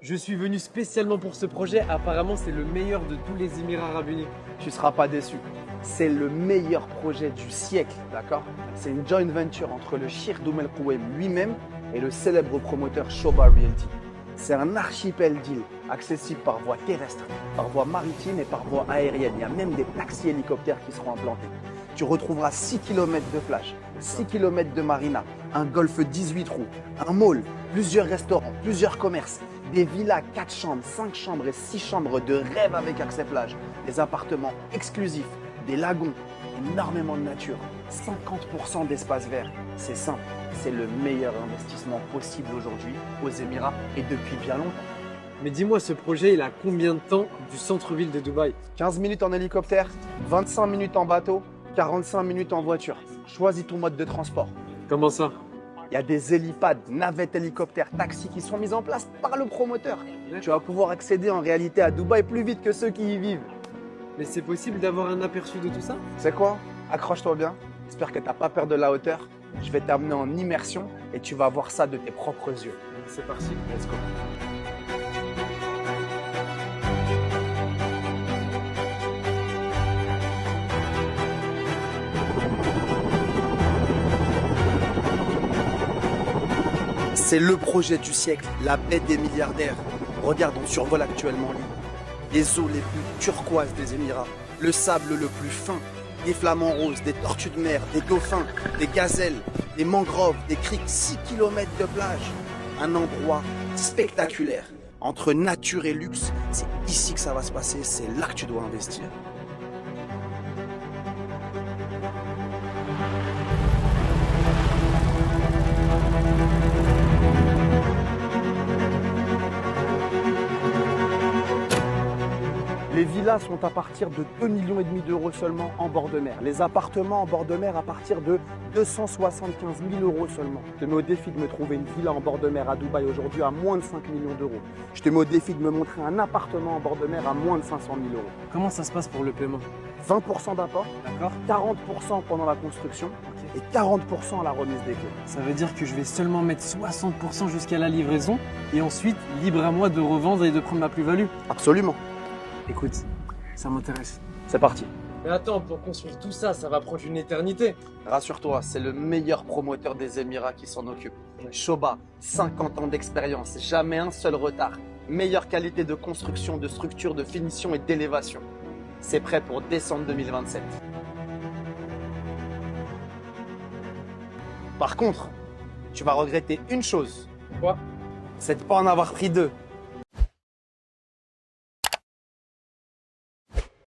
Je suis venu spécialement pour ce projet. Apparemment, c'est le meilleur de tous les Émirats Arabes Unis. Tu ne seras pas déçu. C'est le meilleur projet du siècle, d'accord? C'est une joint venture entre le Sheikh Doum El Kouem lui-même et le célèbre promoteur Shoba Realty. C'est un archipel d'îles accessible par voie terrestre, par voie maritime et par voie aérienne. Il y a même des taxis-hélicoptères qui seront implantés. Tu retrouveras 6 km de plage, 6 km de marina, un golf 18 trous, un mall, plusieurs restaurants, plusieurs commerces, des villas 4 chambres, 5 chambres et 6 chambres de rêve avec accès plage, des appartements exclusifs, des lagons, énormément de nature, 50% d'espace vert. C'est simple, c'est le meilleur investissement possible aujourd'hui aux Émirats et depuis bien longtemps. Mais dis-moi, ce projet, il a combien de temps du centre-ville de Dubaï? 15 minutes en hélicoptère, 25 minutes en bateau, 45 minutes en voiture. Choisis ton mode de transport. Comment ça? Il y a des hélipads, navettes hélicoptères, taxis qui sont mis en place par le promoteur. Tu vas pouvoir accéder en réalité à Dubaï plus vite que ceux qui y vivent. Mais c'est possible d'avoir un aperçu de tout ça? C'est quoi? Accroche-toi bien. J'espère que tu n'as pas peur de la hauteur. Je vais t'amener en immersion et tu vas voir ça de tes propres yeux. C'est parti. Let's go. C'est le projet du siècle, la baie des milliardaires. Regarde, on survole actuellement l'île. Les eaux les plus turquoises des Émirats, le sable le plus fin, des flamants roses, des tortues de mer, des dauphins, des gazelles, des mangroves, des criques, 6 km de plage. Un endroit spectaculaire. Entre nature et luxe, c'est ici que ça va se passer, c'est là que tu dois investir. Les villas sont à partir de 2,5 millions d'euros seulement en bord de mer. Les appartements en bord de mer à partir de 275 000 euros seulement. Je te mets au défi de me trouver une villa en bord de mer à Dubaï aujourd'hui à moins de 5 millions d'euros. Je te mets au défi de me montrer un appartement en bord de mer à moins de 500 000 euros. Comment ça se passe pour le paiement? 20% d'apport, D'accord. 40% pendant la construction et 40% à la remise des clés. Ça veut dire que je vais seulement mettre 60% jusqu'à la livraison et ensuite, libre à moi de revendre et de prendre ma plus-value. Absolument. Écoute, ça m'intéresse. C'est parti. Mais attends, pour construire tout ça, ça va prendre une éternité. Rassure-toi, c'est le meilleur promoteur des Émirats qui s'en occupe. Shoba, 50 ans d'expérience, jamais un seul retard. Meilleure qualité de construction, de structure, de finition et d'élévation. C'est prêt pour décembre 2027. Par contre, tu vas regretter une chose. Quoi? C'est de ne pas en avoir pris deux.